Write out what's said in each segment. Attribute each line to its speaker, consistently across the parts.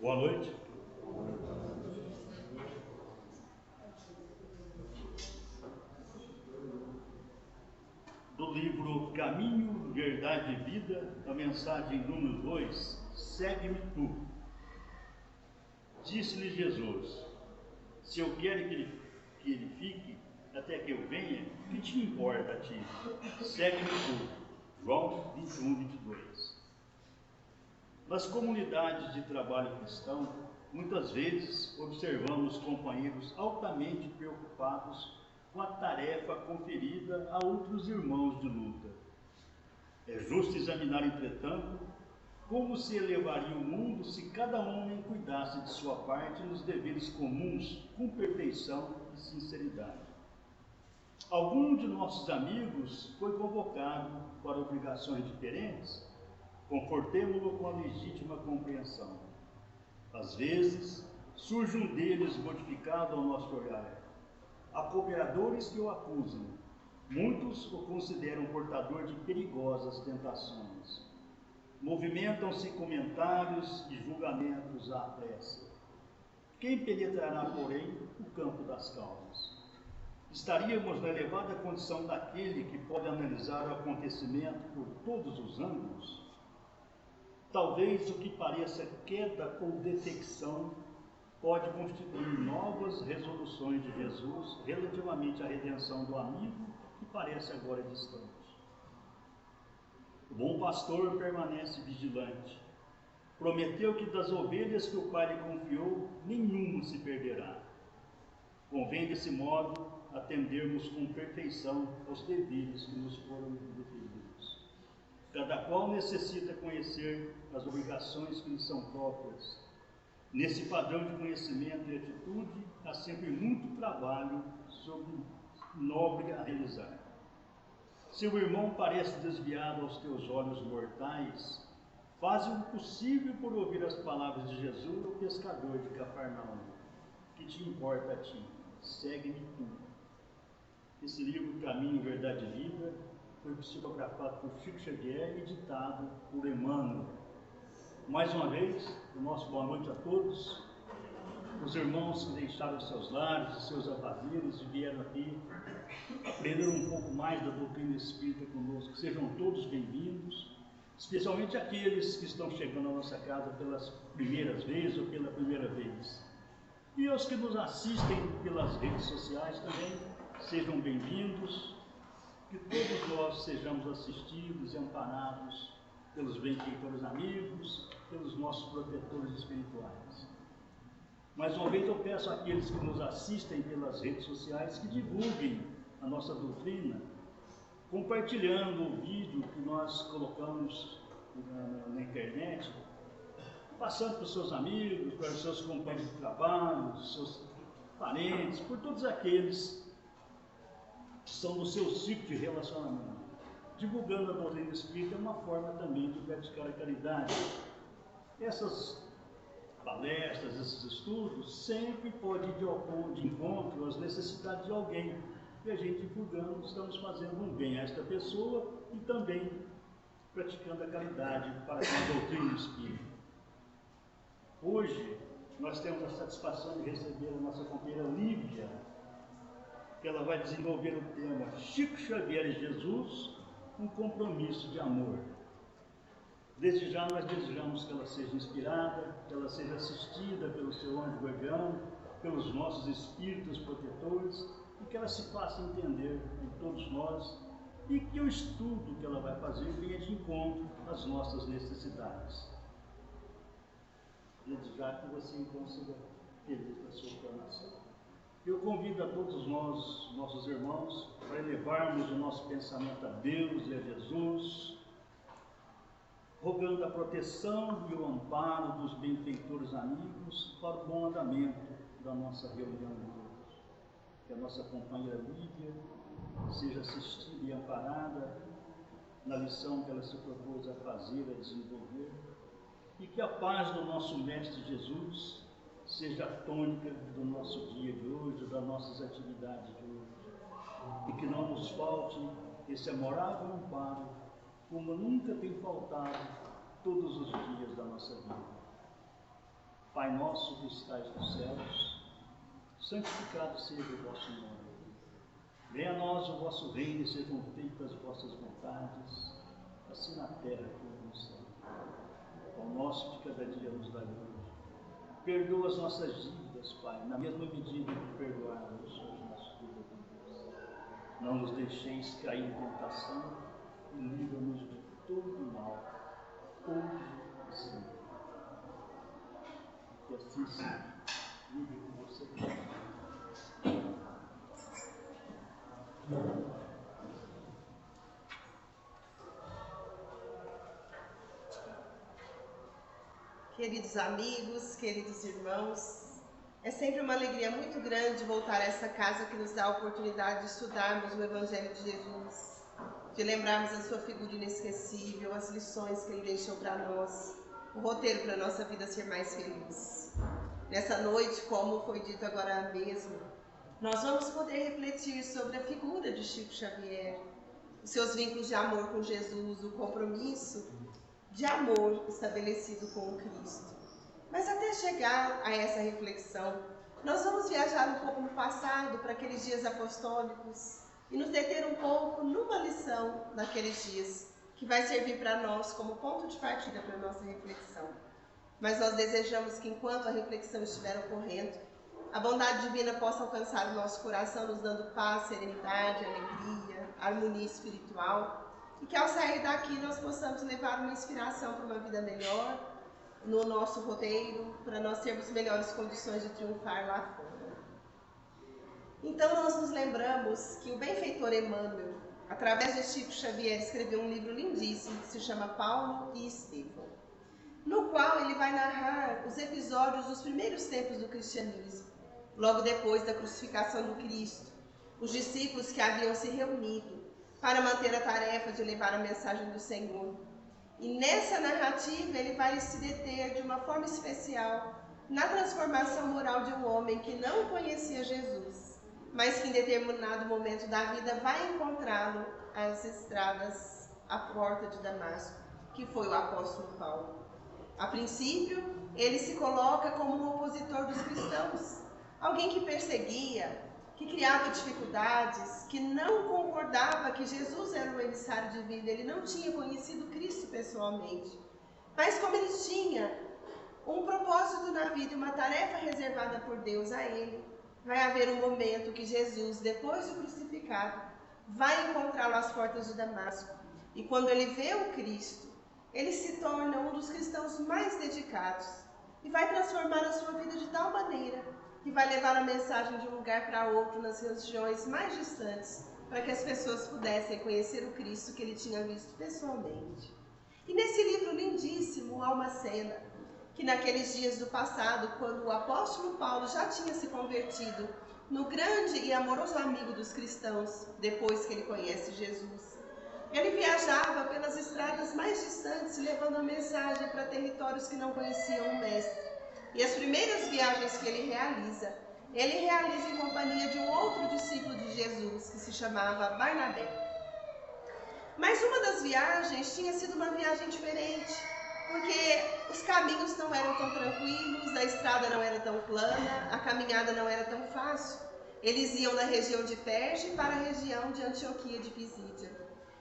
Speaker 1: Boa noite. Do livro Caminho, Verdade e Vida, a mensagem número 2, segue-me tu. Disse-lhe Jesus: se eu quero que ele fique até que eu venha, que te importa a ti? Segue-me tu. João 21, 22. Nas comunidades de trabalho cristão, muitas vezes observamos companheiros altamente preocupados com a tarefa conferida a outros irmãos de luta. É justo examinar, entretanto, como se elevaria o mundo se cada homem cuidasse de sua parte nos deveres comuns com perfeição e sinceridade. Algum de nossos amigos foi convocado para obrigações diferentes? Confortemo-lo com a legítima compreensão. Às vezes, surge um deles modificado ao nosso olhar. Há cooperadores que o acusam. Muitos o consideram portador de perigosas tentações. Movimentam-se comentários e julgamentos à pressa. Quem penetrará, porém, o campo das causas? Estaríamos na elevada condição daquele que pode analisar o acontecimento por todos os ângulos? Talvez o que pareça queda ou defecção pode constituir novas resoluções de Jesus relativamente à redenção do amigo que parece agora distante. O bom pastor permanece vigilante. Prometeu que das ovelhas que o Pai lhe confiou, nenhuma se perderá. Convém, desse modo, atendermos com perfeição aos deveres que nos foram definidos. Cada qual necessita conhecer as obrigações que lhe são próprias. Nesse padrão de conhecimento e atitude, há sempre muito trabalho nobre a realizar. Se o irmão parece desviado aos teus olhos mortais, faze o possível por ouvir as palavras de Jesus, o pescador de Cafarnaum. Que te importa a ti? Segue-me tu. Esse livro, Caminho, Verdade e Vida, foi psicografado por Chico Xavier e ditado por Emmanuel. Mais uma vez, o nosso boa noite a todos. Os irmãos que deixaram seus lares e seus afazeres e vieram aqui aprender um pouco mais da doutrina espírita conosco. Sejam todos bem-vindos, especialmente aqueles que estão chegando à nossa casa pelas primeiras vezes ou pela primeira vez. E os que nos assistem pelas redes sociais também, sejam bem-vindos. Que todos nós sejamos assistidos e amparados pelos benfeitores amigos, pelos nossos protetores espirituais. Mais uma vez eu peço àqueles que nos assistem pelas redes sociais que divulguem a nossa doutrina, compartilhando o vídeo que nós colocamos na internet, passando para os seus amigos, para os seus companheiros de trabalho, seus parentes, por todos aqueles que são do seu ciclo de relacionamento. Divulgando a doutrina espírita é uma forma também de praticar a caridade. Essas palestras, esses estudos, sempre podem ir de encontro às necessidades de alguém. E a gente divulgando, estamos fazendo um bem a esta pessoa e também praticando a caridade para com a doutrina espírita. Hoje, nós temos a satisfação de receber a nossa companheira Lívia, que ela vai desenvolver o tema Chico Xavier e Jesus, um compromisso de amor. Desde já nós desejamos que ela seja inspirada, que ela seja assistida pelo seu anjo guardião, pelos nossos espíritos protetores, e que ela se faça entender por todos nós, e que o estudo que ela vai fazer venha de encontro às nossas necessidades. Desde já que você então seja feliz da sua formação. Eu convido a todos nós, nossos irmãos, para elevarmos o nosso pensamento a Deus e a Jesus, rogando a proteção e o amparo dos benfeitores amigos para o bom andamento da nossa reunião de hoje. Que a nossa companheira Lívia seja assistida e amparada na lição que ela se propôs a fazer, a desenvolver, e que a paz do nosso Mestre Jesus seja a tônica do nosso dia de hoje, das nossas atividades de hoje, e que não nos falte esse amorável amparo, como nunca tem faltado todos os dias da nossa vida. Pai nosso que estais nos céus, santificado seja o vosso nome. Venha a nós o vosso reino e sejam feitas as vossas vontades, assim na terra como no céu. O nosso de cada dia nos dai hoje. Perdoa as nossas dívidas, Pai, na mesma medida que perdoarmos os nossos devedores. Não nos deixeis cair em tentação e livra-nos de todo mal, hoje e sempre. Que assim seja. Livre com você.
Speaker 2: Queridos amigos, queridos irmãos, é sempre uma alegria muito grande voltar a essa casa que nos dá a oportunidade de estudarmos o Evangelho de Jesus, de lembrarmos a sua figura inesquecível, as lições que ele deixou para nós, o roteiro para a nossa vida ser mais feliz. Nessa noite, como foi dito agora mesmo, nós vamos poder refletir sobre a figura de Chico Xavier, os seus vínculos de amor com Jesus, o compromisso de amor estabelecido com o Cristo. Mas até chegar a essa reflexão, nós vamos viajar um pouco no passado, para aqueles dias apostólicos, e nos deter um pouco numa lição daqueles dias, que vai servir para nós como ponto de partida para a nossa reflexão. Mas nós desejamos que enquanto a reflexão estiver ocorrendo, a bondade divina possa alcançar o nosso coração, nos dando paz, serenidade, alegria, harmonia espiritual, e que ao sair daqui nós possamos levar uma inspiração para uma vida melhor no nosso roteiro, para nós termos melhores condições de triunfar lá fora. Então nós nos lembramos que o benfeitor Emmanuel, através de Chico Xavier, escreveu um livro lindíssimo que se chama Paulo e Estevão, no qual ele vai narrar os episódios dos primeiros tempos do cristianismo, logo depois da crucificação do Cristo, os discípulos que haviam se reunido para manter a tarefa de levar a mensagem do Senhor. E nessa narrativa ele vai se deter de uma forma especial na transformação moral de um homem que não conhecia Jesus, mas que em determinado momento da vida vai encontrá-lo às estradas, à porta de Damasco, que foi o apóstolo Paulo. A princípio, ele se coloca como um opositor dos cristãos, alguém que perseguia, que criava dificuldades, que não concordava que Jesus era o emissário divino, ele não tinha conhecido Cristo pessoalmente. Mas como ele tinha um propósito na vida e uma tarefa reservada por Deus a ele, vai haver um momento que Jesus, depois de crucificado, vai encontrá-lo às portas de Damasco. E quando ele vê o Cristo, ele se torna um dos cristãos mais dedicados e vai transformar a sua vida de tal maneira que vai levar a mensagem de um lugar para outro nas regiões mais distantes, para que as pessoas pudessem conhecer o Cristo que ele tinha visto pessoalmente. E nesse livro lindíssimo há uma cena que naqueles dias do passado, quando o apóstolo Paulo já tinha se convertido no grande e amoroso amigo dos cristãos, depois que ele conhece Jesus, ele viajava pelas estradas mais distantes, levando a mensagem para territórios que não conheciam o Mestre. E as primeiras viagens que ele realiza em companhia de um outro discípulo de Jesus, que se chamava Barnabé. Mas uma das viagens tinha sido uma viagem diferente, porque os caminhos não eram tão tranquilos, a estrada não era tão plana, a caminhada não era tão fácil. Eles iam da região de Perge para a região de Antioquia de Pisídia.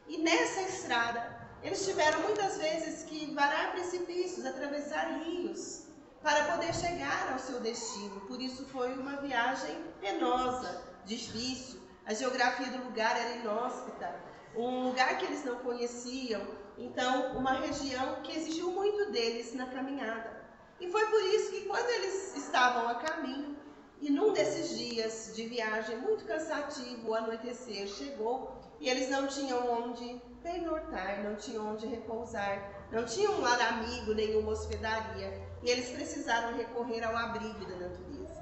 Speaker 2: E nessa estrada, eles tiveram muitas vezes que varar precipícios, atravessar rios, para poder chegar ao seu destino. Por isso foi uma viagem penosa, difícil. A geografia do lugar era inóspita, um lugar que eles não conheciam, então uma região que exigiu muito deles na caminhada. E foi por isso que quando eles estavam a caminho, e num desses dias de viagem muito cansativo, o anoitecer chegou, e eles não tinham onde pernoitar, não tinham onde repousar, não tinham um lar amigo, nenhuma hospedaria, e eles precisaram recorrer ao abrigo da natureza.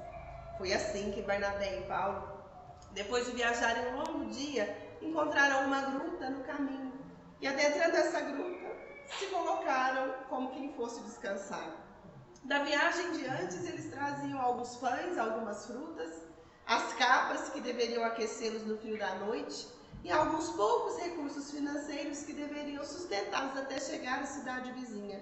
Speaker 2: Foi assim que Barnabé e Paulo, depois de viajarem um longo dia, encontraram uma gruta no caminho, e adentrando essa gruta, se colocaram como quem fosse descansar. Da viagem de antes, eles traziam alguns pães, algumas frutas, as capas que deveriam aquecê-los no frio da noite, e alguns poucos recursos financeiros que deveriam sustentá-los até chegar à cidade vizinha.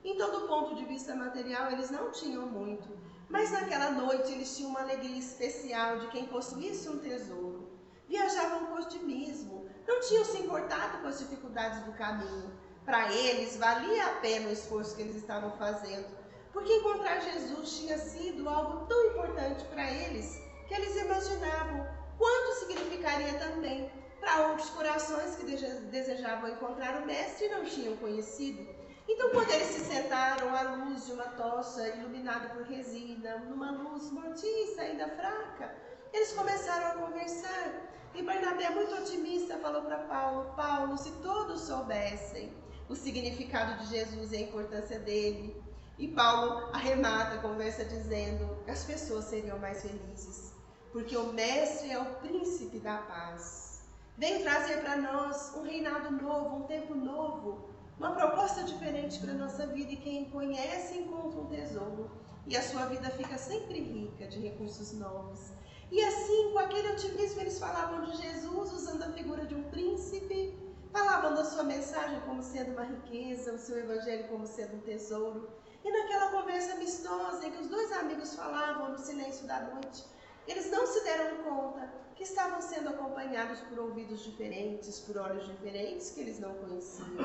Speaker 2: Então, do ponto de vista material, eles não tinham muito. Mas naquela noite eles tinham uma alegria especial de quem possuísse um tesouro. Viajavam com otimismo, não tinham se importado com as dificuldades do caminho. Para eles, valia a pena o esforço que eles estavam fazendo, porque encontrar Jesus tinha sido algo tão importante para eles, que eles imaginavam quanto significaria também para outros corações que desejavam encontrar o Mestre e não tinham conhecido. Então, quando eles se sentaram à luz de uma tocha iluminada por resina, numa luz mortiça, ainda fraca, eles começaram a conversar. E Barnabé, muito otimista, falou para Paulo: Paulo, se todos soubessem o significado de Jesus e a importância dele. E Paulo arremata a conversa dizendo que as pessoas seriam mais felizes, porque o Mestre é o príncipe da paz. Vem trazer para nós um reinado novo, um tempo novo, uma proposta diferente para a nossa vida, e quem conhece encontra um tesouro e a sua vida fica sempre rica de recursos novos. E assim, com aquele otimismo, eles falavam de Jesus usando a figura de um príncipe, falavam da sua mensagem como sendo uma riqueza, o seu evangelho como sendo um tesouro. E naquela conversa amistosa em que os dois amigos falavam no silêncio da noite, eles não se deram conta que estavam sendo acompanhados por ouvidos diferentes, por olhos diferentes que eles não conheciam.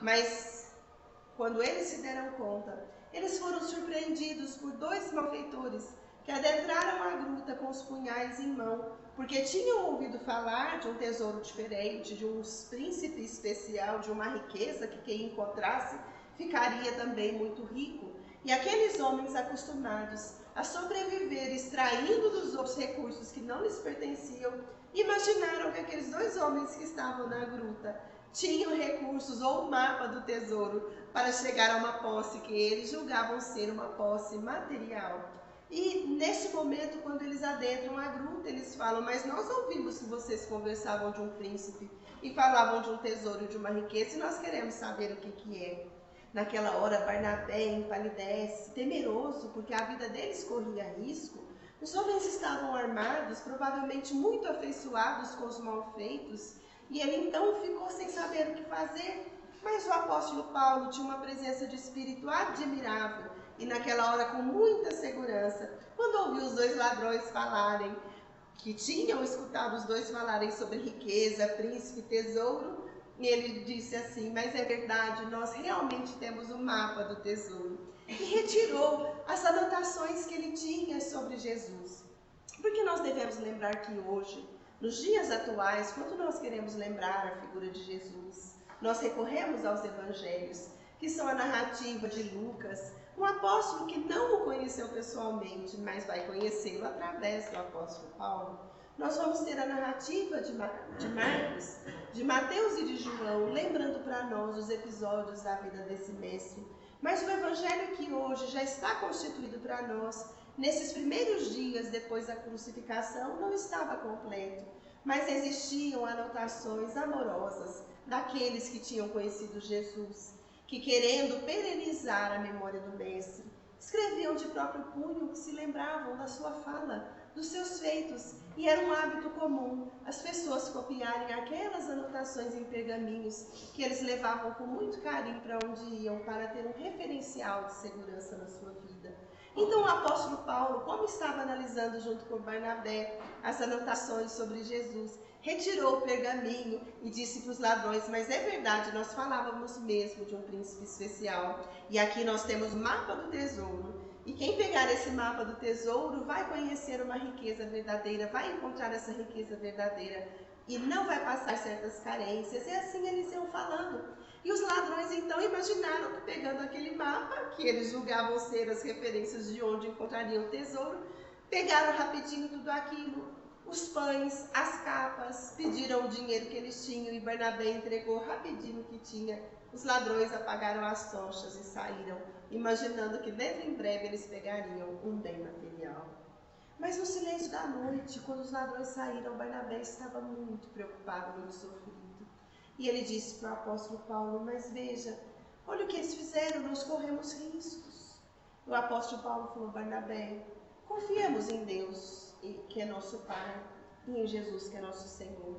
Speaker 2: Mas, quando eles se deram conta, eles foram surpreendidos por dois malfeitores que adentraram a gruta com os punhais em mão, porque tinham ouvido falar de um tesouro diferente, de um príncipe especial, de uma riqueza que quem encontrasse ficaria também muito rico. E aqueles homens acostumados a sobreviver extraindo dos outros recursos que não lhes pertenciam, imaginaram que aqueles dois homens que estavam na gruta tinham recursos ou o mapa do tesouro para chegar a uma posse que eles julgavam ser uma posse material. E nesse momento, quando eles adentram a gruta, eles falam: mas nós ouvimos que vocês conversavam de um príncipe e falavam de um tesouro e de uma riqueza, e nós queremos saber o que é. Naquela hora, Barnabé empalidece, temeroso, porque a vida deles corria risco. Os homens estavam armados, provavelmente muito afeiçoados com os malfeitos, e ele então ficou sem saber o que fazer. Mas o apóstolo Paulo tinha uma presença de espírito admirável, e naquela hora, com muita segurança, quando ouviu os dois ladrões falarem, que tinham escutado os dois falarem sobre riqueza, príncipe, tesouro, e ele disse assim: mas é verdade, nós realmente temos o mapa do tesouro. E retirou as anotações que ele tinha sobre Jesus. Porque nós devemos lembrar que hoje, nos dias atuais, quando nós queremos lembrar a figura de Jesus, nós recorremos aos evangelhos, que são a narrativa de Lucas, um apóstolo que não o conheceu pessoalmente, mas vai conhecê-lo através do apóstolo Paulo. Nós vamos ter a narrativa de Marcos, de Mateus e de João, lembrando para nós os episódios da vida desse mestre. Mas o evangelho que hoje já está constituído para nós, nesses primeiros dias depois da crucificação, não estava completo, mas existiam anotações amorosas daqueles que tinham conhecido Jesus, que, querendo perenizar a memória do mestre, escreviam de próprio punho que se lembravam da sua fala, dos seus feitos, e era um hábito comum as pessoas copiarem aquelas anotações em pergaminhos que eles levavam com muito carinho para onde iam, para ter um referencial de segurança na sua vida. Então o apóstolo Paulo, como estava analisando junto com Barnabé as anotações sobre Jesus, retirou o pergaminho e disse para os ladrões: mas é verdade, nós falávamos mesmo de um príncipe especial, e aqui nós temos o mapa do tesouro. E quem pegar esse mapa do tesouro vai conhecer uma riqueza verdadeira, vai encontrar essa riqueza verdadeira e não vai passar certas carências. E assim eles iam falando. E os ladrões então imaginaram que, pegando aquele mapa, que eles julgavam ser as referências de onde encontrariam o tesouro, pegaram rapidinho tudo aquilo, os pães, as capas, pediram o dinheiro que eles tinham e Barnabé entregou rapidinho o que tinha. Os ladrões apagaram as tochas e saíram, imaginando que dentro em breve eles pegariam um bem material. Mas no silêncio da noite, quando os ladrões saíram, Barnabé estava muito preocupado, muito sofrido. E ele disse para o apóstolo Paulo: mas veja, olha o que eles fizeram, nós corremos riscos. O apóstolo Paulo falou: Barnabé, confiemos em Deus, que é nosso Pai, e em Jesus, que é nosso Senhor.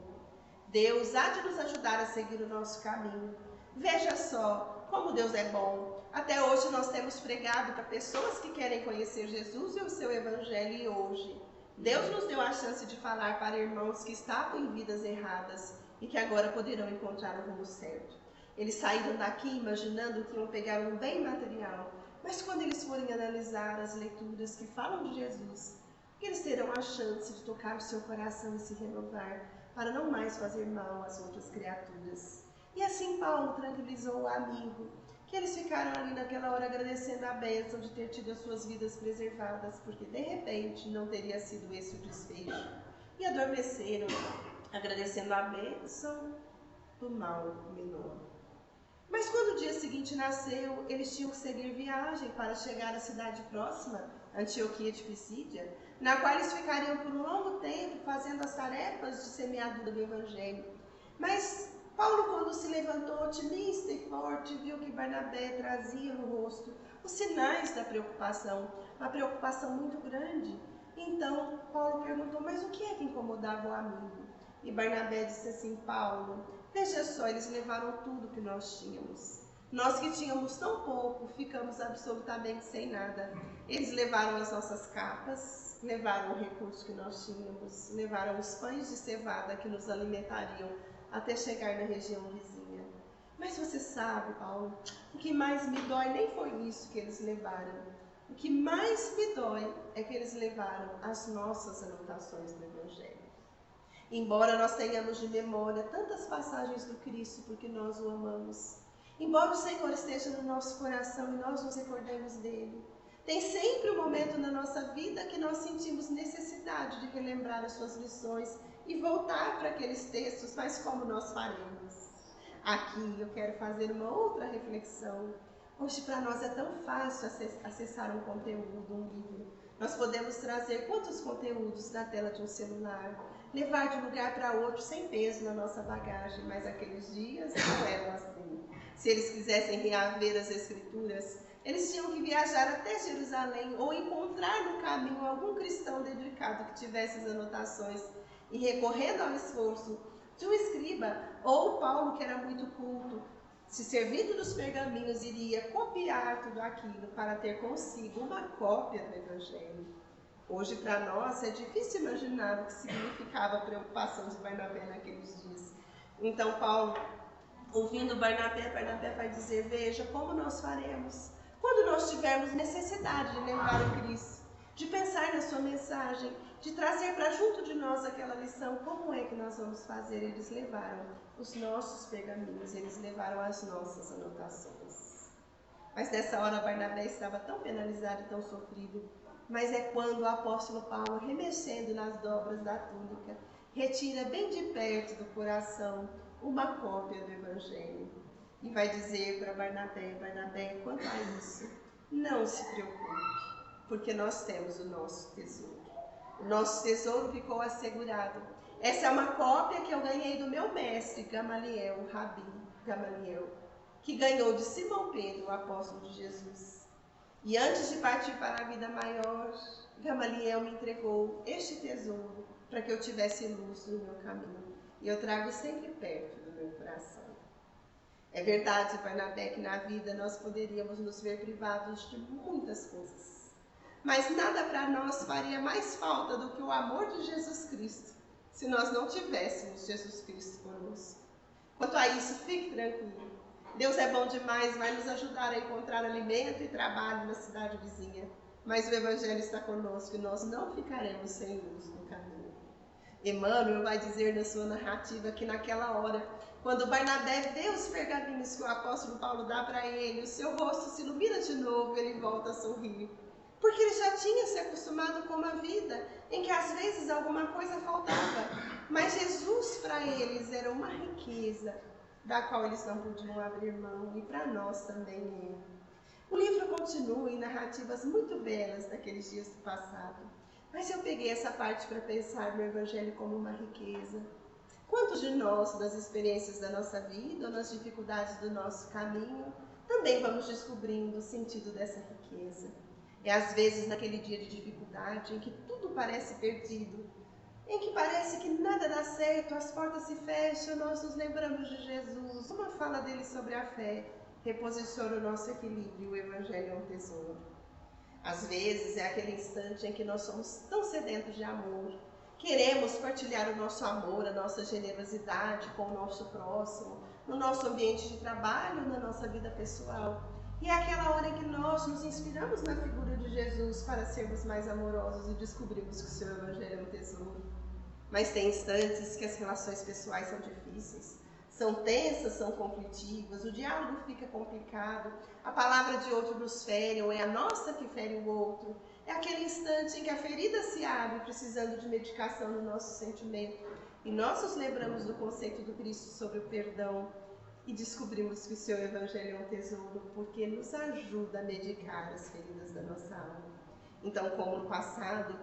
Speaker 2: Deus há de nos ajudar a seguir o nosso caminho. Veja só, como Deus é bom. Até hoje nós temos pregado para pessoas que querem conhecer Jesus e o seu evangelho, e hoje Deus nos deu a chance de falar para irmãos que estavam em vidas erradas e que agora poderão encontrar o rumo certo. Eles saíram daqui imaginando que iam pegar um bem material, mas quando eles forem analisar as leituras que falam de Jesus, eles terão a chance de tocar o seu coração e se renovar, para não mais fazer mal às outras criaturas. E assim Paulo tranquilizou o amigo, que eles ficaram ali naquela hora agradecendo a bênção de ter tido as suas vidas preservadas, porque de repente não teria sido esse o desfecho. E adormeceram, agradecendo a bênção do mal menor. Mas quando o dia seguinte nasceu, eles tinham que seguir viagem para chegar à cidade próxima, Antioquia de Pisídia, na qual eles ficariam por um longo tempo fazendo as tarefas de semeadura do Evangelho. Mas Paulo, quando se levantou otimista e forte, viu que Barnabé trazia no rosto os sinais da preocupação, uma preocupação muito grande. Então Paulo perguntou, mas o que é que incomodava o amigo? E Barnabé disse assim, Paulo, veja só, eles levaram tudo que nós tínhamos. Nós que tínhamos tão pouco, ficamos absolutamente sem nada. Eles levaram as nossas capas, levaram o recurso que nós tínhamos, levaram os pães de cevada que nos alimentariam até chegar na região vizinha. Mas você sabe, Paulo, o que mais me dói nem foi isso que eles levaram. O que mais me dói é que eles levaram as nossas anotações do Evangelho. Embora nós tenhamos de memória tantas passagens do Cristo porque nós o amamos, embora o Senhor esteja no nosso coração e nós nos recordemos dele, tem sempre um momento na nossa vida que nós sentimos necessidade de relembrar as suas lições e voltar para aqueles textos, mas como nós faremos? Aqui eu quero fazer uma outra reflexão. Hoje para nós é tão fácil acessar um conteúdo, um livro. Nós podemos trazer quantos conteúdos da tela de um celular, levar de um lugar para outro sem peso na nossa bagagem, mas aqueles dias não eram assim. Se eles quisessem reaver as Escrituras, eles tinham que viajar até Jerusalém ou encontrar no caminho algum cristão dedicado que tivesse as anotações e recorrendo ao esforço de um escriba ou Paulo, que era muito culto, se servindo dos pergaminhos, iria copiar tudo aquilo para ter consigo uma cópia do Evangelho. Hoje, para nós, é difícil imaginar o que significava a preocupação de Barnabé naqueles dias. Então, Paulo, ouvindo Barnabé vai dizer, veja como nós faremos quando nós tivermos necessidade de lembrar o Cristo, de pensar na sua mensagem, de trazer para junto de nós aquela lição, como é que nós vamos fazer? Eles levaram os nossos pergaminhos, eles levaram as nossas anotações. Mas nessa hora Barnabé estava tão penalizado e tão sofrido, mas é quando o apóstolo Paulo, remexendo nas dobras da túnica, retira bem de perto do coração uma cópia do Evangelho e vai dizer para Barnabé, quanto a isso, não se preocupe, porque nós temos o nosso tesouro. O nosso tesouro ficou assegurado. Essa é uma cópia que eu ganhei do meu mestre, Gamaliel, o Rabi Gamaliel, que ganhou de Simão Pedro, o apóstolo de Jesus. E antes de partir para a vida maior, Gamaliel me entregou este tesouro para que eu tivesse luz no meu caminho. E eu trago sempre perto do meu coração. É verdade, Barnabé, que na vida nós poderíamos nos ver privados de muitas coisas. Mas nada para nós faria mais falta do que o amor de Jesus Cristo, se nós não tivéssemos Jesus Cristo conosco. Quanto a isso, fique tranquilo. Deus é bom demais, vai nos ajudar a encontrar alimento e trabalho na cidade vizinha. Mas o Evangelho está conosco e nós não ficaremos sem luz no caminho. Emmanuel vai dizer na sua narrativa que naquela hora, quando Barnabé vê os pergaminhos que o apóstolo Paulo dá para ele, o seu rosto se ilumina de novo, ele volta a sorrir. Porque ele já tinha se acostumado com uma vida em que às vezes alguma coisa faltava. Mas Jesus para eles era uma riqueza da qual eles não podiam abrir mão, e para nós também é. O livro continua em narrativas muito belas daqueles dias do passado. Mas eu peguei essa parte para pensar no Evangelho como uma riqueza. Quantos de nós, nas experiências da nossa vida ou nas dificuldades do nosso caminho, também vamos descobrindo o sentido dessa riqueza? É às vezes naquele dia de dificuldade, em que tudo parece perdido, em que parece que nada dá certo, as portas se fecham, nós nos lembramos de Jesus, uma fala dele sobre a fé, reposiciona o nosso equilíbrio. O Evangelho é um tesouro. Às vezes é aquele instante em que nós somos tão sedentos de amor, queremos partilhar o nosso amor, a nossa generosidade com o nosso próximo, no nosso ambiente de trabalho, na nossa vida pessoal. E é aquela hora em que nós nos inspiramos na figura de Jesus para sermos mais amorosos e descobrimos que o seu Evangelho é um tesouro. Mas tem instantes que as relações pessoais são difíceis, são tensas, são conflitivas, o diálogo fica complicado, a palavra de outro nos fere, ou é a nossa que fere o outro. É aquele instante em que a ferida se abre, precisando de medicação no nosso sentimento. E nós nos lembramos do conceito do Cristo sobre o perdão e descobrimos que o seu Evangelho é um tesouro, porque nos ajuda a medicar as feridas da nossa alma. Então, como no passado,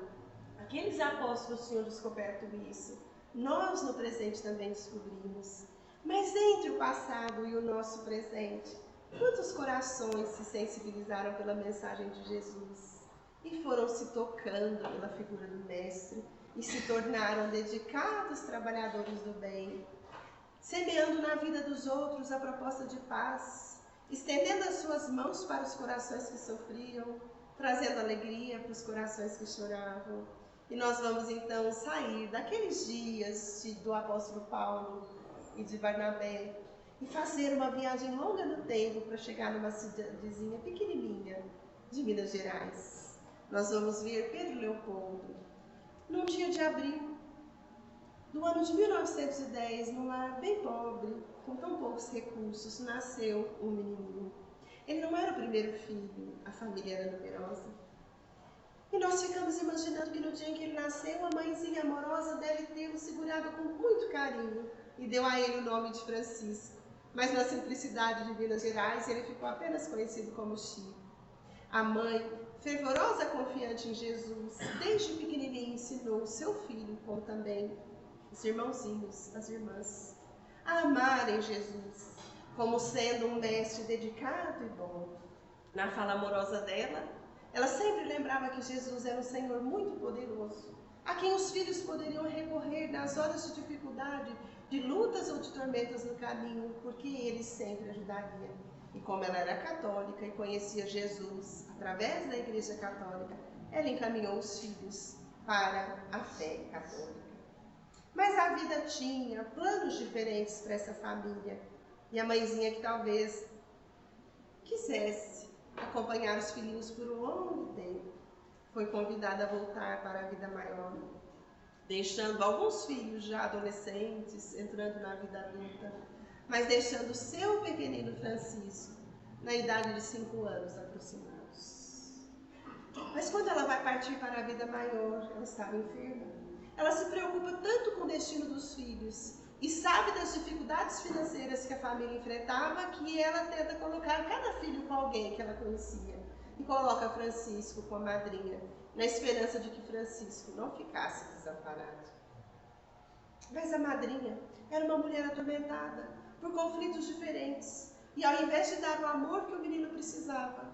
Speaker 2: aqueles apóstolos tinham descoberto isso, nós no presente também descobrimos. Mas entre o passado e o nosso presente, quantos corações se sensibilizaram pela mensagem de Jesus e foram se tocando pela figura do Mestre e se tornaram dedicados trabalhadores do bem, semeando na vida dos outros a proposta de paz, estendendo as suas mãos para os corações que sofriam, trazendo alegria para os corações que choravam. E nós vamos então sair daqueles dias do apóstolo Paulo e de Barnabé e fazer uma viagem longa no tempo para chegar numa cidadezinha pequenininha de Minas Gerais. Nós vamos ver Pedro Leopoldo. Num dia de abril do ano de 1910, num lar bem pobre, com tão poucos recursos, nasceu um menininho. Ele não era o primeiro filho, a família era numerosa. E nós ficamos imaginando que no dia em que ele nasceu, a mãezinha amorosa deve tê-lo segurado com muito carinho e deu a ele o nome de Francisco. Mas na simplicidade de Minas Gerais, ele ficou apenas conhecido como Chico. A mãe, fervorosa confiante em Jesus, desde pequenininho ensinou o seu filho, como também os irmãozinhos, as irmãs, a amarem Jesus, como sendo um mestre dedicado e bom. Na fala amorosa dela, ela sempre lembrava que Jesus era um Senhor muito poderoso, a quem os filhos poderiam recorrer nas horas de dificuldade, de lutas ou de tormentas no caminho, porque ele sempre ajudaria. E como ela era católica e conhecia Jesus através da Igreja Católica, ela encaminhou os filhos para a fé católica. Mas a vida tinha planos diferentes para essa família, e a mãezinha, que talvez quisesse acompanhar os filhinhos por um longo tempo, foi convidada a voltar para a vida maior, deixando alguns filhos já adolescentes, entrando na vida adulta, mas deixando seu pequenino Francisco na idade de 5 anos aproximados. Mas quando ela vai partir para a vida maior, ela estava enferma. Ela se preocupa tanto com o destino dos filhos e sabe das dificuldades financeiras que a família enfrentava, que ela tenta colocar cada filho com alguém que ela conhecia e coloca Francisco com a madrinha, na esperança de que Francisco não ficasse desamparado. Mas a madrinha era uma mulher atormentada por conflitos diferentes, e ao invés de dar o amor que o menino precisava,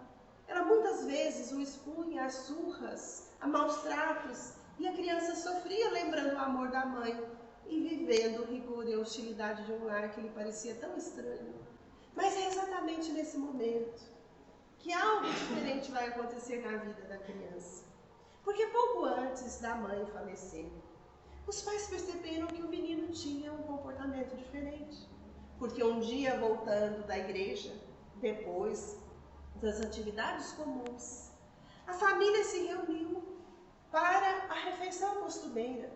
Speaker 2: ela muitas vezes o expunha a surras, a maus tratos, e a criança sofria lembrando o amor da mãe e vivendo o rigor e a hostilidade de um lar que lhe parecia tão estranho. Mas é exatamente nesse momento que algo diferente vai acontecer na vida da criança. Porque pouco antes da mãe falecer, os pais perceberam que o menino tinha um comportamento diferente. Porque um dia, voltando da igreja, depois das atividades comuns, a família se reuniu para a refeição costumeira.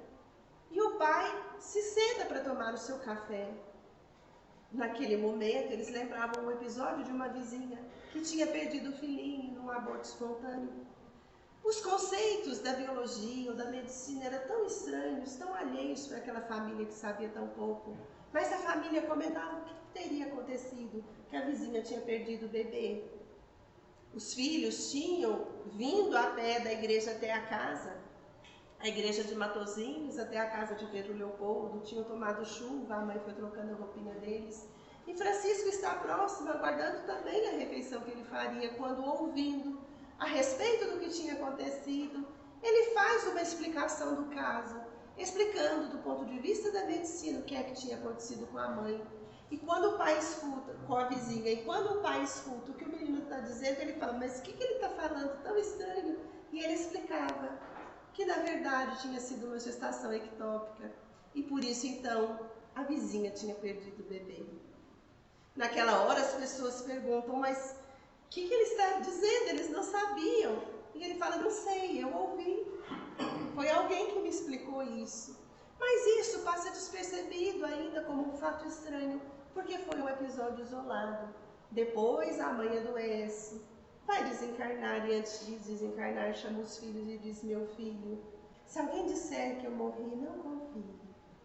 Speaker 2: E o pai se senta para tomar o seu café. Naquele momento, eles lembravam um episódio de uma vizinha que tinha perdido o filhinho num aborto espontâneo. Os conceitos da biologia ou da medicina eram tão estranhos, tão alheios para aquela família que sabia tão pouco. Mas a família comentava o que teria acontecido, que a vizinha tinha perdido o bebê. Os filhos tinham vindo a pé da igreja até a casa, a igreja de Matozinhos até a casa de Pedro Leopoldo, tinham tomado chuva, a mãe foi trocando a roupinha deles. E Francisco está próximo, aguardando também a refeição que ele faria, quando, ouvindo a respeito do que tinha acontecido, ele faz uma explicação do caso, explicando do ponto de vista da medicina o que é que tinha acontecido com a mãe. E quando o pai escuta, com a vizinha, e quando o pai escuta o que o menino está dizendo, ele fala, mas o que ele está falando tão estranho? E ele explicava que na verdade tinha sido uma gestação ectópica. E por isso então a vizinha tinha perdido o bebê. Naquela hora as pessoas perguntam, mas o que ele está dizendo? Eles não sabiam. E ele fala, não sei, eu ouvi. Foi alguém que me explicou isso. Mas isso passa despercebido ainda como um fato estranho, porque foi um episódio isolado. Depois a mãe adoece, vai desencarnar e antes de desencarnar chama os filhos e diz, meu filho, se alguém disser que eu morri, não confie,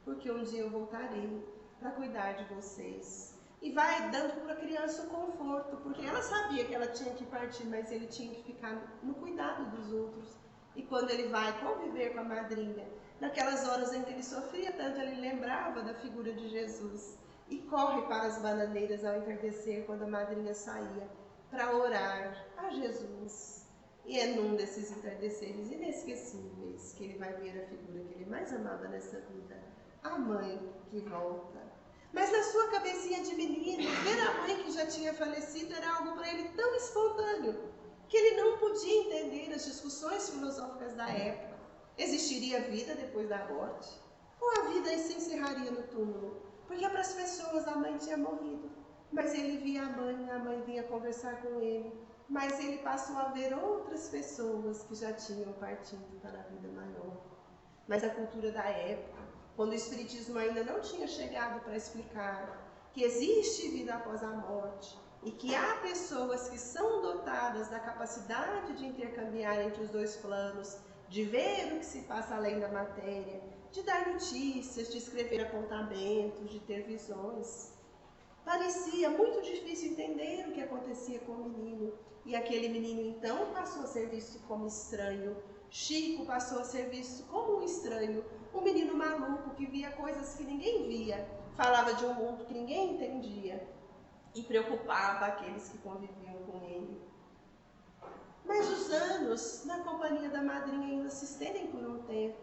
Speaker 2: porque um dia eu voltarei para cuidar de vocês. E vai dando para a criança o conforto, porque ela sabia que ela tinha que partir, mas ele tinha que ficar no cuidado dos outros. E quando ele vai conviver com a madrinha, naquelas horas em que ele sofria tanto, ele lembrava da figura de Jesus e corre para as bananeiras ao entardecer, quando a madrinha saía, para orar a Jesus. E é num desses entardeceres inesquecíveis que ele vai ver a figura que ele mais amava nessa vida, a mãe que volta. Mas na sua cabecinha de menino, ver a mãe que já tinha falecido era algo para ele tão espontâneo, que ele não podia entender as discussões filosóficas da época. Existiria vida depois da morte? Ou a vida se encerraria no túmulo? Porque para as pessoas a mãe tinha morrido, mas ele via a mãe vinha conversar com ele, mas ele passou a ver outras pessoas que já tinham partido para a vida maior. Mas a cultura da época, quando o Espiritismo ainda não tinha chegado para explicar que existe vida após a morte e que há pessoas que são dotadas da capacidade de intercambiar entre os dois planos, de ver o que se passa além da matéria, de dar notícias, de escrever apontamentos, de ter visões. Parecia muito difícil entender o que acontecia com o menino, e aquele menino então passou a ser visto como estranho. Chico passou a ser visto como um estranho, um menino maluco que via coisas que ninguém via, falava de um mundo que ninguém entendia e preocupava aqueles que conviviam com ele. Mas os anos na companhia da madrinha ainda se estendem por um tempo,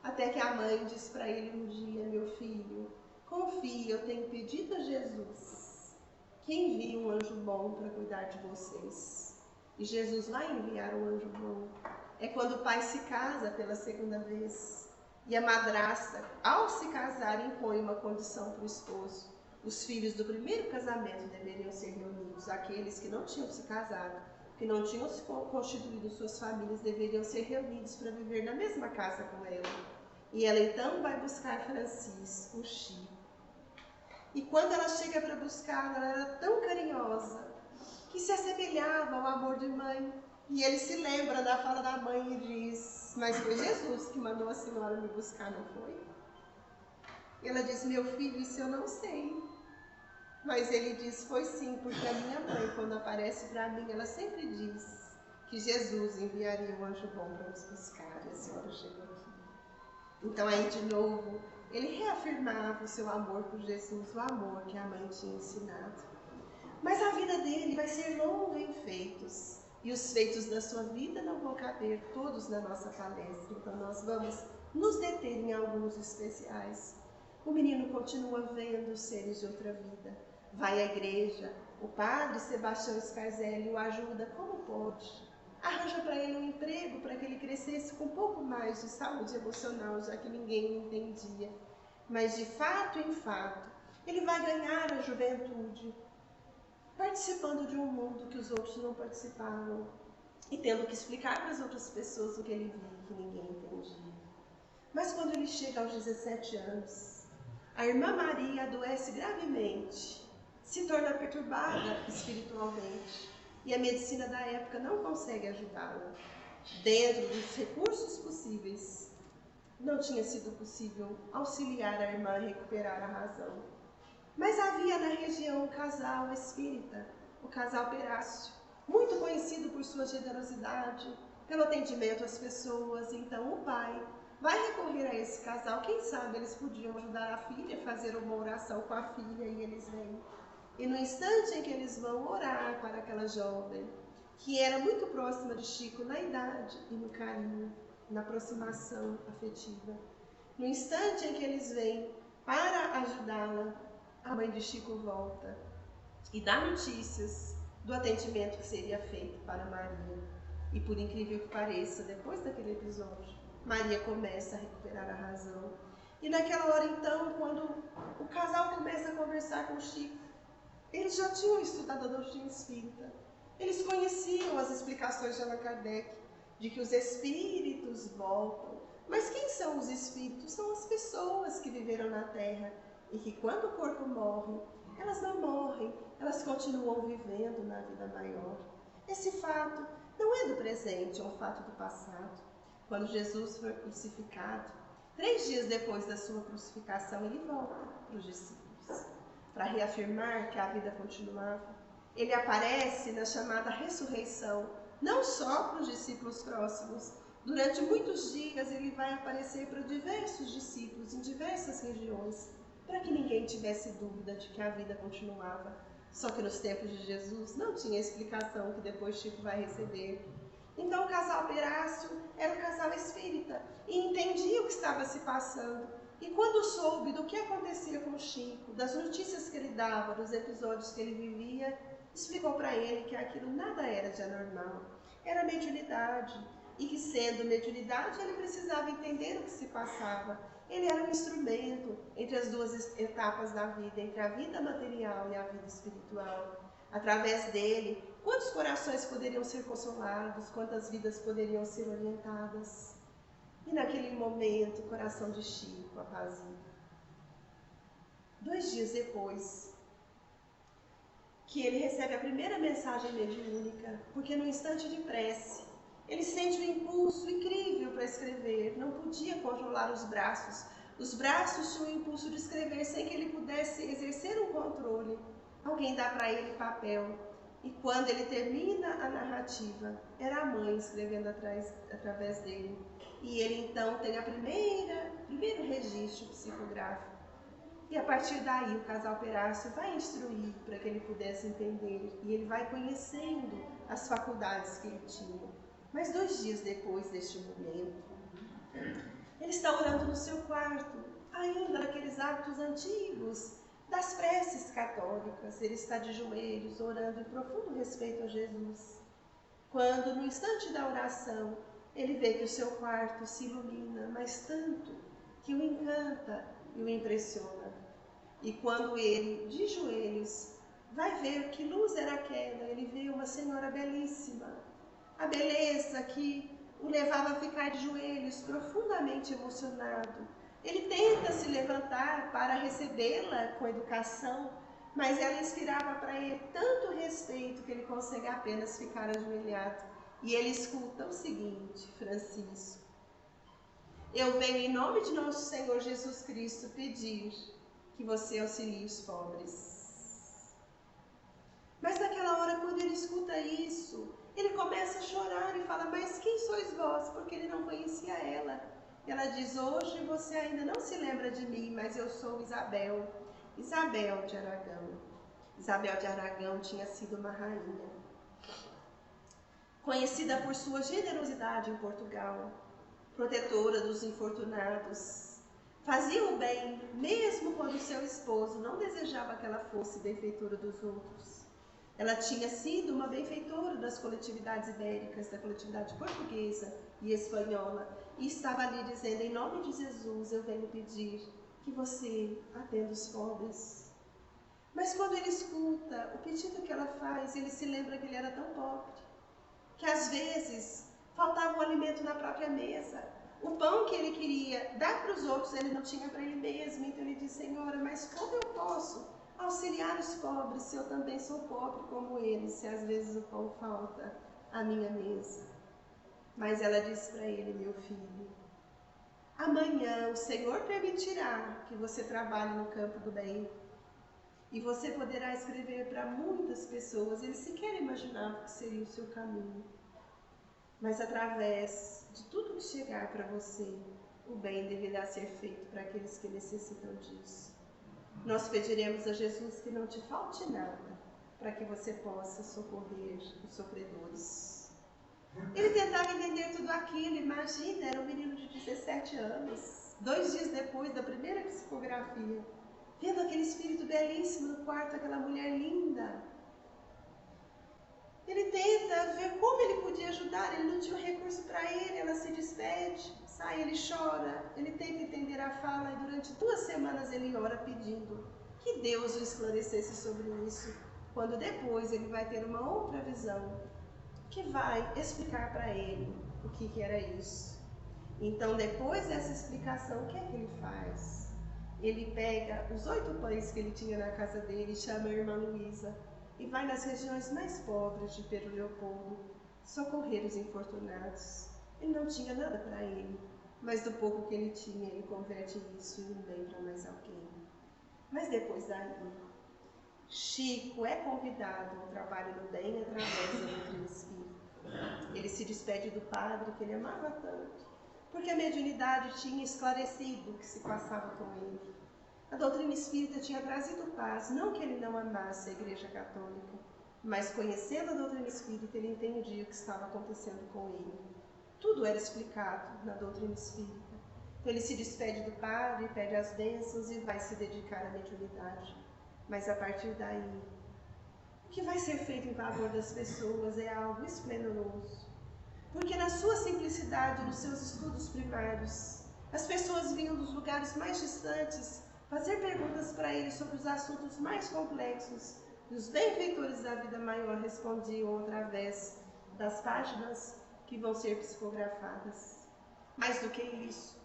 Speaker 2: até que a mãe diz para ele um dia, meu filho, confie, eu tenho pedido a Jesus que envie um anjo bom para cuidar de vocês. E Jesus vai enviar um anjo bom. É quando o pai se casa pela segunda vez e a madrasta, ao se casar, impõe uma condição para o esposo. Os filhos do primeiro casamento deveriam ser reunidos, aqueles que não tinham se casado, que não tinham se constituído suas famílias, deveriam ser reunidos para viver na mesma casa com ela. E ela então vai buscar Francisco, o Chico. E quando ela chega para buscá-lo, ela era tão carinhosa que se assemelhava ao amor de mãe. E ele se lembra da fala da mãe e diz, mas foi Jesus que mandou a senhora me buscar, não foi? E ela diz, meu filho, isso eu não sei. Mas ele diz, foi sim, porque a minha mãe, quando aparece para mim, ela sempre diz que Jesus enviaria um anjo bom para nos buscar, e a senhora chegou aqui. Então aí de novo, ele reafirmava o seu amor por Jesus, o amor que a mãe tinha ensinado. Mas a vida dele vai ser longa em feitos, e os feitos da sua vida não vão caber todos na nossa palestra, então nós vamos nos deter em alguns especiais. O menino continua vendo os seres de outra vida, vai à igreja, o padre Sebastião Scarzelli o ajuda como pode, arranja para ele um emprego para que ele crescesse com um pouco mais de saúde emocional, já que ninguém o entendia. Mas de fato em fato, ele vai ganhar a juventude, participando de um mundo que os outros não participavam e tendo que explicar para as outras pessoas o que ele via que ninguém entendia. Mas quando ele chega aos 17 anos, a irmã Maria adoece gravemente, se torna perturbada espiritualmente e a medicina da época não consegue ajudá-la. Dentro dos recursos possíveis, não tinha sido possível auxiliar a irmã a recuperar a razão. Mas havia na região um casal espírita, o casal Perácio, muito conhecido por sua generosidade, pelo atendimento às pessoas. Então o pai vai recorrer a esse casal, quem sabe eles podiam ajudar a filha a fazer uma oração com a filha, e eles vêm. E no instante em que eles vão orar para aquela jovem, que era muito próxima de Chico na idade e no carinho, na aproximação afetiva, no instante em que eles vêm para ajudá-la, a mãe de Chico volta e dá notícias do atendimento que seria feito para Maria. E por incrível que pareça, depois daquele episódio, Maria começa a recuperar a razão. E naquela hora então, quando o casal começa a conversar com Chico, eles já tinham estudado a doutrina espírita. Eles conheciam as explicações de Allan Kardec, de que os espíritos voltam. Mas quem são os espíritos? São as pessoas que viveram na Terra e que quando o corpo morre, elas não morrem, elas continuam vivendo na vida maior. Esse fato não é do presente, é um fato do passado. Quando Jesus foi crucificado, 3 dias depois da sua crucificação, ele volta para os discípulos, para reafirmar que a vida continuava. Ele aparece na chamada ressurreição, não só para os discípulos próximos. Durante muitos dias ele vai aparecer para diversos discípulos em diversas regiões, para que ninguém tivesse dúvida de que a vida continuava. Só que nos tempos de Jesus não tinha explicação que depois Chico vai receber. Então o casal Perácio era um casal espírita e entendia o que estava se passando. E quando soube do que acontecia com Chico, das notícias que ele dava, dos episódios que ele vivia, explicou para ele que aquilo nada era de anormal, era mediunidade. E que sendo mediunidade, ele precisava entender o que se passava. Ele era um instrumento entre as duas etapas da vida, entre a vida material e a vida espiritual. Através dele, quantos corações poderiam ser consolados, quantas vidas poderiam ser orientadas. E naquele momento, o coração de Chico apazigua. 2 dias depois, que ele recebe a primeira mensagem mediúnica, porque no instante de prece, ele sente um impulso incrível para escrever, não podia controlar os braços. Os braços tinham o impulso de escrever sem que ele pudesse exercer um controle. Alguém dá para ele papel. E quando ele termina a narrativa, era a mãe escrevendo através dele. E ele então tem primeiro registro psicográfico. E a partir daí o casal Perácio vai instruir para que ele pudesse entender. E ele vai conhecendo as faculdades que ele tinha. Mas 2 dias depois deste momento, ele está orando no seu quarto, ainda naqueles hábitos antigos das preces católicas. Ele está de joelhos, orando em profundo respeito a Jesus. Quando, no instante da oração, ele vê que o seu quarto se ilumina, mas tanto que o encanta e o impressiona. E quando ele, de joelhos, vai ver que luz era aquela, ele vê uma senhora belíssima. A beleza que o levava a ficar de joelhos, profundamente emocionado. Ele tenta se levantar para recebê-la com educação, mas ela inspirava para ele tanto respeito que ele consegue apenas ficar ajoelhado. E ele escuta o seguinte: Francisco, eu venho em nome de nosso Senhor Jesus Cristo pedir que você auxilie os pobres. Mas naquela hora, quando ele escuta isso, ele começa a chorar e fala: mas quem sois vós? Porque ele não conhecia ela. Ela diz: hoje você ainda não se lembra de mim, mas eu sou Isabel de Aragão. Isabel de Aragão tinha sido uma rainha, conhecida por sua generosidade em Portugal, protetora dos infortunados. Fazia o bem, mesmo quando seu esposo não desejava que ela fosse benfeitora dos outros. Ela tinha sido uma benfeitora das coletividades ibéricas, da coletividade portuguesa e espanhola, e estava ali dizendo: em nome de Jesus, eu venho pedir que você atenda os pobres. Mas quando ele escuta o pedido que ela faz, ele se lembra que ele era tão pobre, que às vezes faltava um alimento na própria mesa. O pão que ele queria dar para os outros, ele não tinha para ele mesmo. Então ele diz: Senhora, mas como eu posso auxiliar os pobres se eu também sou pobre como eles, se às vezes o pão falta à minha mesa? Mas ela disse para ele: meu filho, amanhã o Senhor permitirá que você trabalhe no campo do bem e você poderá escrever para muitas pessoas. Ele sequer imaginava que seria o seu caminho, mas através de tudo que chegar para você, o bem deverá ser feito para aqueles que necessitam disso. Nós pediremos a Jesus que não te falte nada, para que você possa socorrer os sofredores. Ele tentava entender tudo aquilo. Imagina, era um menino de 17 anos. 2 dias depois da primeira psicografia, vendo aquele espírito belíssimo no quarto, aquela mulher linda. Ele tenta ver como ele podia ajudar, ele não tinha recurso para ele, ela se despede, sai, ele chora, ele tenta entender a fala e durante 2 semanas ele ora pedindo que Deus o esclarecesse sobre isso, quando depois ele vai ter uma outra visão que vai explicar para ele o que era isso. Então, depois dessa explicação, o que é que ele faz? Ele pega os 8 pães que ele tinha na casa dele, chama a irmã Luísa e vai nas regiões mais pobres de Pedro Leopoldo socorrer os infortunados. Ele não tinha nada para ele, mas do pouco que ele tinha, ele converte isso em um bem para mais alguém. Mas depois daí, Chico é convidado ao trabalho do bem através da doutrina espírita. Ele se despede do padre que ele amava tanto, porque a mediunidade tinha esclarecido o que se passava com ele. A doutrina espírita tinha trazido paz, não que ele não amasse a Igreja Católica, mas conhecendo a doutrina espírita, ele entendia o que estava acontecendo com ele. Tudo era explicado na doutrina espírita. Então ele se despede do padre, pede as bênçãos e vai se dedicar à mediunidade. Mas a partir daí, o que vai ser feito em favor das pessoas é algo esplendoroso. Porque na sua simplicidade, nos seus estudos primários, as pessoas vinham dos lugares mais distantes fazer perguntas para ele sobre os assuntos mais complexos, e os benfeitores da vida maior respondiam através das páginas que vão ser psicografadas. Mais do que isso,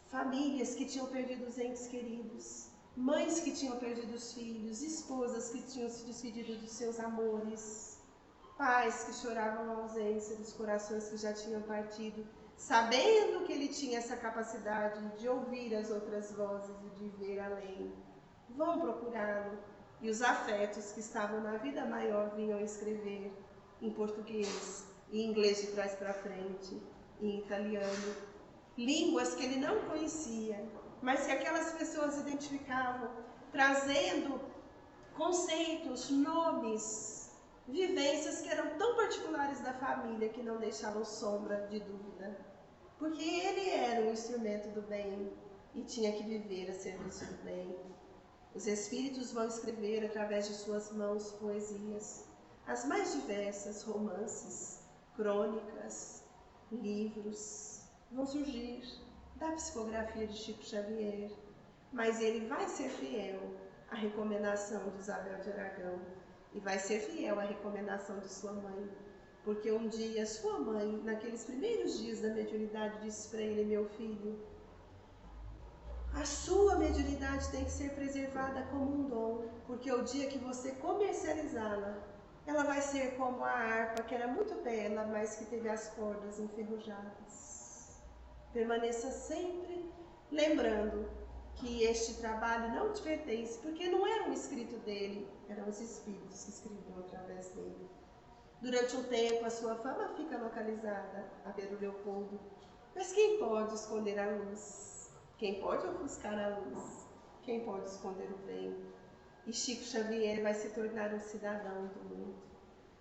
Speaker 2: famílias que tinham perdido os entes queridos, mães que tinham perdido os filhos, esposas que tinham se despedido dos seus amores, pais que choravam a ausência dos corações que já tinham partido, sabendo que ele tinha essa capacidade de ouvir as outras vozes e de ver além. Vão procurá-lo, e os afetos que estavam na vida maior vinham escrever em português, em inglês de trás para frente, em italiano, línguas que ele não conhecia, mas que aquelas pessoas identificavam, trazendo conceitos, nomes, vivências que eram tão particulares da família que não deixavam sombra de dúvida. Porque ele era um instrumento do bem e tinha que viver a serviço do bem. Os espíritos vão escrever através de suas mãos poesias, as mais diversas, romances, crônicas, livros, vão surgir da psicografia de Chico Xavier, mas ele vai ser fiel à recomendação de Isabel de Aragão e vai ser fiel à recomendação de sua mãe, porque um dia sua mãe, naqueles primeiros dias da mediunidade, disse para ele: meu filho, a sua mediunidade tem que ser preservada como um dom, porque o dia que você comercializá-la, ela vai ser como a harpa, que era muito bela, mas que teve as cordas enferrujadas. Permaneça sempre lembrando que este trabalho não te pertence, porque não era um escrito dele, eram os espíritos que escreviam através dele. Durante um tempo, a sua fama fica localizada a Pedro Leopoldo, mas quem pode esconder a luz? Quem pode ofuscar a luz? Quem pode esconder o bem? E Chico Xavier vai se tornar um cidadão do mundo.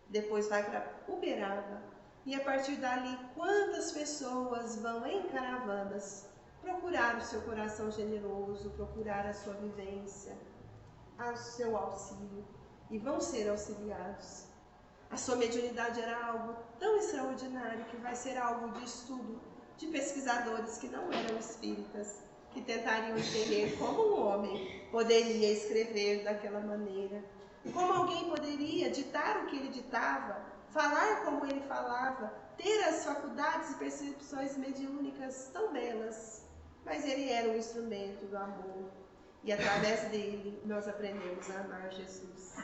Speaker 2: Depois vai para Uberaba, e a partir dali, quantas pessoas vão em caravanas procurar o seu coração generoso, procurar a sua vivência, o seu auxílio, e vão ser auxiliados. A sua mediunidade era algo tão extraordinário que vai ser alvo de estudo de pesquisadores que não eram espíritas, que tentariam entender como um homem poderia escrever daquela maneira, como alguém poderia ditar o que ele ditava, falar como ele falava, ter as faculdades e percepções mediúnicas tão belas. Mas ele era um instrumento do amor, e através dele nós aprendemos a amar Jesus.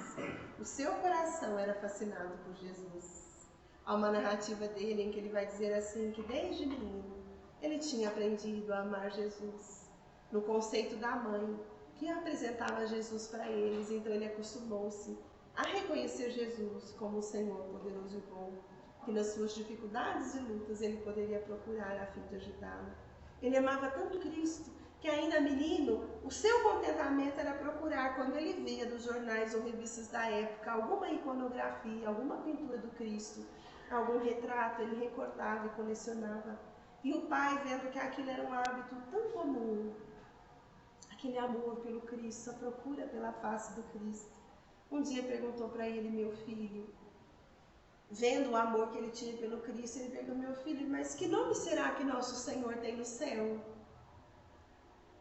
Speaker 2: O seu coração era fascinado por Jesus. Há uma narrativa dele em que ele vai dizer assim, que desde menino ele tinha aprendido a amar Jesus, no conceito da mãe, que apresentava Jesus para eles. Então ele acostumou-se a reconhecer Jesus como o Senhor poderoso e bom, que nas suas dificuldades e lutas ele poderia procurar a fim de ajudá-lo. Ele amava tanto Cristo, que ainda menino, o seu contentamento era procurar, quando ele via dos jornais ou revistas da época, alguma iconografia, alguma pintura do Cristo, algum retrato, ele recortava e colecionava. E o pai, vendo que aquilo era um hábito tão comum, aquele amor pelo Cristo, a procura pela face do Cristo. Um dia perguntou para ele, meu filho, vendo o amor que ele tinha pelo Cristo, ele perguntou, meu filho, mas que nome será que nosso Senhor tem no céu?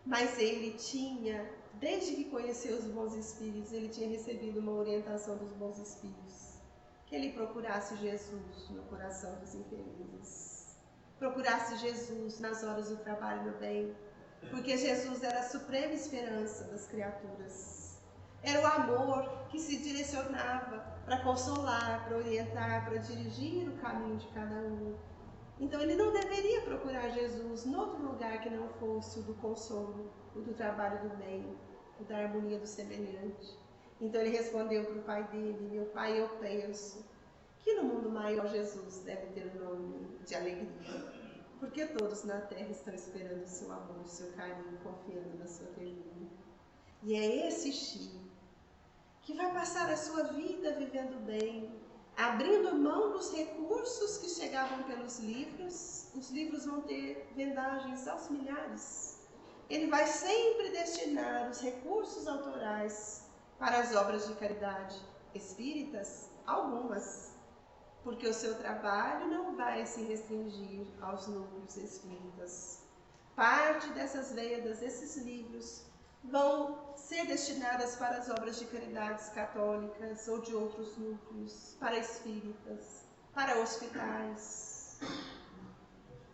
Speaker 2: Mas ele tinha, desde que conheceu os bons espíritos, ele tinha recebido uma orientação dos bons espíritos, que ele procurasse Jesus no coração dos infelizes, procurasse Jesus nas horas do trabalho do bem, porque Jesus era a suprema esperança das criaturas. Era o amor que se direcionava para consolar, para orientar, para dirigir o caminho de cada um. Então ele não deveria procurar Jesus em outro lugar que não fosse o do consolo, o do trabalho do bem, o da harmonia do semelhante. Então ele respondeu para o pai dele, meu pai, eu penso que no mundo maior Jesus deve ter um nome de alegria, porque todos na terra estão esperando o seu amor, o seu carinho, confiando na sua ternura. E é esse Chico que vai passar a sua vida vivendo bem, abrindo mão dos recursos que chegavam pelos livros. Os livros vão ter vendagens aos milhares. Ele vai sempre destinar os recursos autorais para as obras de caridade espíritas, algumas, porque o seu trabalho não vai se restringir aos núcleos espíritas. Parte dessas vendas, desses livros, vão ser destinadas para as obras de caridades católicas ou de outros núcleos, para espíritas, para hospitais,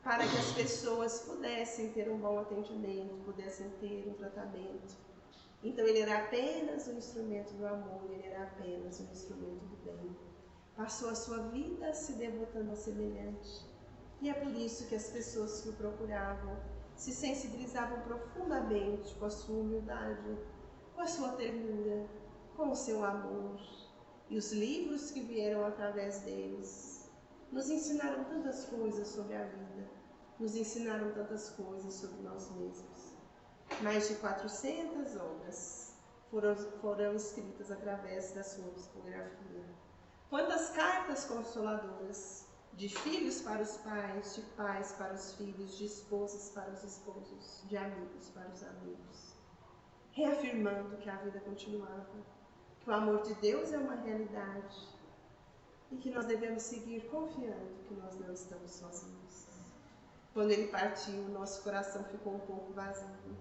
Speaker 2: para que as pessoas pudessem ter um bom atendimento, pudessem ter um tratamento. Então ele era apenas um instrumento do amor, ele era apenas um instrumento do bem. Passou a sua vida se devotando ao semelhante. E é por isso que as pessoas que o procuravam se sensibilizavam profundamente com a sua humildade, com a sua ternura, com o seu amor. E os livros que vieram através deles nos ensinaram tantas coisas sobre a vida, nos ensinaram tantas coisas sobre nós mesmos. Mais de 400 obras foram escritas através da sua psicografia. Quantas cartas consoladoras, de filhos para os pais, de pais para os filhos, de esposas para os esposos, de amigos para os amigos, reafirmando que a vida continuava, que o amor de Deus é uma realidade e que nós devemos seguir confiando que nós não estamos sozinhos. Quando ele partiu, o nosso coração ficou um pouco vazio.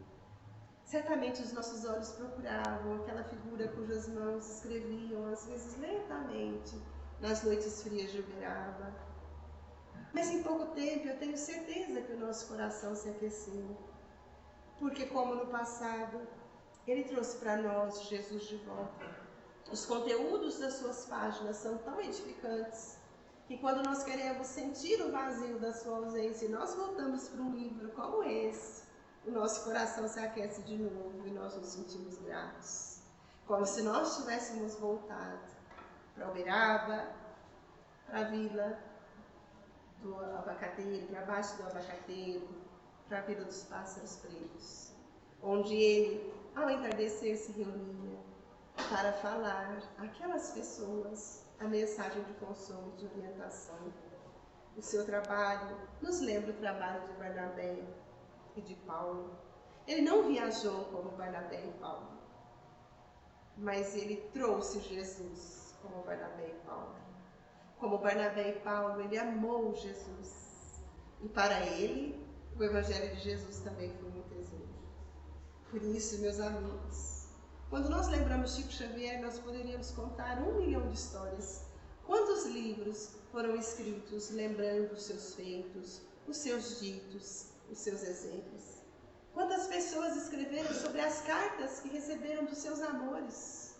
Speaker 2: Certamente os nossos olhos procuravam aquela figura cujas mãos escreviam, às vezes lentamente, nas noites frias de Uberaba. Mas em pouco tempo eu tenho certeza que o nosso coração se aqueceu, porque como no passado, ele trouxe para nós Jesus de volta. Os conteúdos das suas páginas são tão edificantes que quando nós queremos sentir o vazio da sua ausência e nós voltamos para um livro como esse, o nosso coração se aquece de novo e nós nos sentimos gratos, como se nós tivéssemos voltado para Uberaba, para a vila do abacateiro, para baixo do abacateiro, para a Vila dos Pássaros Pretos, onde ele, ao entardecer, se reunia para falar àquelas pessoas a mensagem de consolo, de orientação. O seu trabalho nos lembra o trabalho de Barnabé e de Paulo. Ele não viajou como Barnabé e Paulo, mas ele trouxe Jesus como Barnabé e Paulo. Como Barnabé e Paulo, ele amou Jesus. E para ele, o Evangelho de Jesus também foi um tesouro. Por isso, meus amigos, quando nós lembramos Chico Xavier, nós poderíamos contar 1 milhão de histórias. Quantos livros foram escritos lembrando os seus feitos, os seus ditos, os seus exemplos? Quantas pessoas escreveram sobre as cartas que receberam dos seus amores?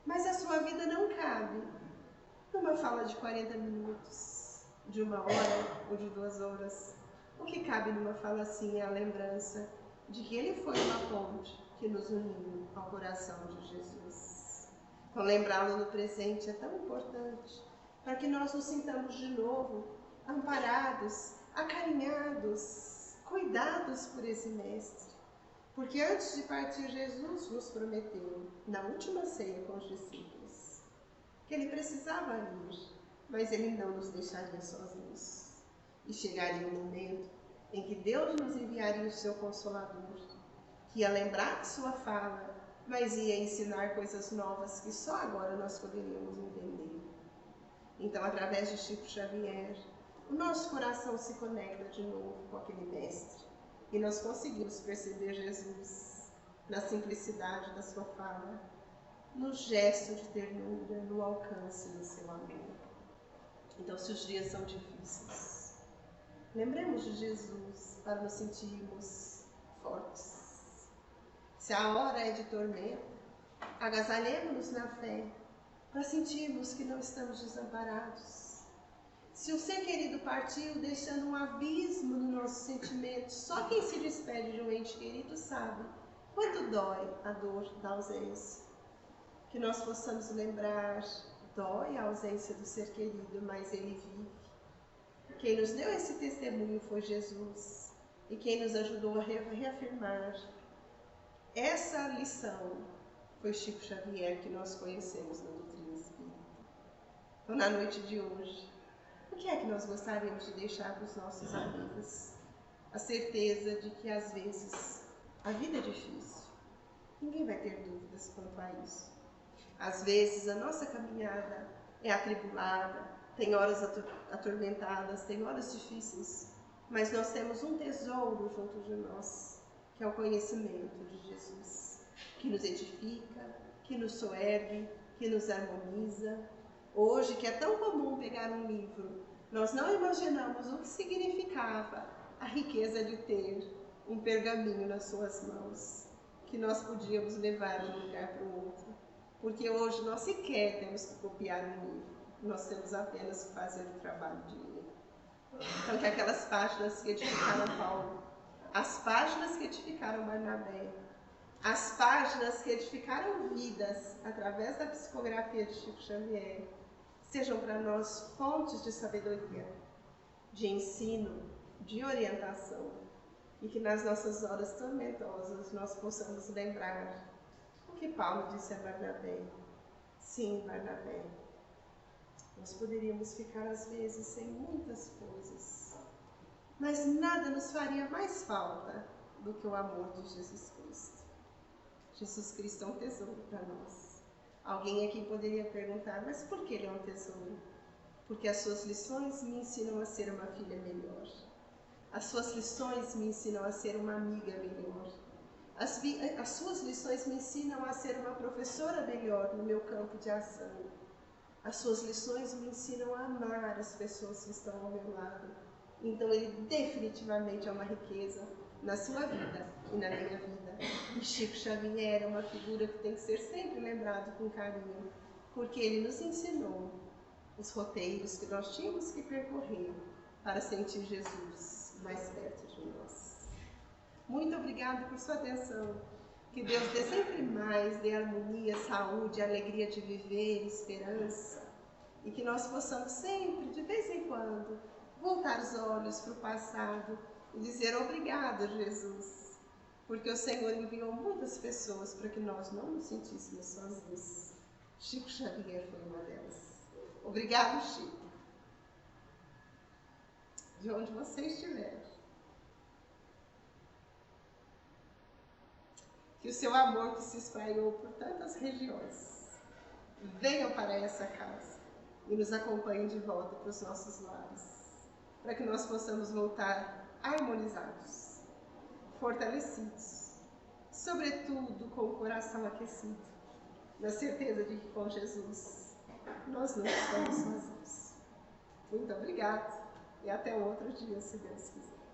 Speaker 2: Mas a sua vida não cabe numa fala de 40 minutos, de 1 hora ou de 2 horas. O que cabe numa fala assim é a lembrança de que ele foi uma ponte que nos uniu ao coração de Jesus. Então, lembrá-lo no presente é tão importante para que nós nos sintamos de novo amparados, acarinhados, cuidados por esse Mestre. Porque antes de partir, Jesus nos prometeu, na última ceia com os discípulos, que ele precisava ir, mas ele não nos deixaria sozinhos. E chegaria um momento em que Deus nos enviaria o seu Consolador, que ia lembrar de sua fala, mas ia ensinar coisas novas que só agora nós poderíamos entender. Então, através de Chico Xavier, o nosso coração se conecta de novo com aquele mestre e nós conseguimos perceber Jesus na simplicidade da sua fala, no gesto de ternura, no alcance do seu amor. Então, se os dias são difíceis, lembremos de Jesus para nos sentirmos fortes. Se a hora é de tormenta, agasalhemos-nos na fé para sentirmos que não estamos desamparados. Se o ser querido partiu, deixando um abismo no nosso sentimento, só quem se despede de um ente querido sabe quanto dói a dor da ausência. Que nós possamos lembrar, dói a ausência do ser querido, mas ele vive. Quem nos deu esse testemunho foi Jesus, e quem nos ajudou a reafirmar essa lição foi Chico Xavier, que nós conhecemos na doutrina espírita. Então, na noite de hoje, o que é que nós gostaríamos de deixar para os nossos amigos? A certeza de que, às vezes, a vida é difícil. Ninguém vai ter dúvidas quanto a isso. Às vezes, a nossa caminhada é atribulada, tem horas atormentadas, tem horas difíceis, mas nós temos um tesouro junto de nós, que é o conhecimento de Jesus, que nos edifica, que nos soergue, que nos harmoniza. Hoje, que é tão comum pegar um livro, nós não imaginamos o que significava a riqueza de ter um pergaminho nas suas mãos, que nós podíamos levar de um lugar para o outro. Porque hoje nós sequer temos que copiar um livro, nós temos apenas que fazer o trabalho de ler. Então, que aquelas páginas que edificaram Paulo, as páginas que edificaram Barnabé, as páginas que edificaram vidas através da psicografia de Chico Xavier, sejam para nós fontes de sabedoria, de ensino, de orientação, e que nas nossas horas tormentosas nós possamos lembrar o que Paulo disse a Barnabé. Sim, Barnabé, nós poderíamos ficar às vezes sem muitas coisas, mas nada nos faria mais falta do que o amor de Jesus Cristo. Jesus Cristo é um tesouro para nós. Alguém aqui poderia perguntar, mas por que ele é um tesouro? Porque as suas lições me ensinam a ser uma filha melhor. As suas lições me ensinam a ser uma amiga melhor. As suas lições me ensinam a ser uma professora melhor no meu campo de ação. As suas lições me ensinam a amar as pessoas que estão ao meu lado. Então ele definitivamente é uma riqueza na sua vida e na minha vida. E Chico Xavier é uma figura que tem que ser sempre lembrado com carinho, porque ele nos ensinou os roteiros que nós tínhamos que percorrer para sentir Jesus mais perto de nós. Muito obrigada por sua atenção. Que Deus dê sempre mais, dê harmonia, saúde, alegria de viver, esperança. E que nós possamos sempre, de vez em quando, voltar os olhos para o passado e dizer obrigado, Jesus. Porque o Senhor enviou muitas pessoas para que nós não nos sentíssemos sozinhos. Chico Xavier foi uma delas. Obrigado, Chico. De onde você estiver. Que o seu amor que se espalhou por tantas regiões venha para essa casa e nos acompanhe de volta para os nossos lares, para que nós possamos voltar harmonizados, fortalecidos, sobretudo com o coração aquecido, na certeza de que com Jesus nós não estamos sozinhos. Muito obrigada e até outro dia, se Deus quiser.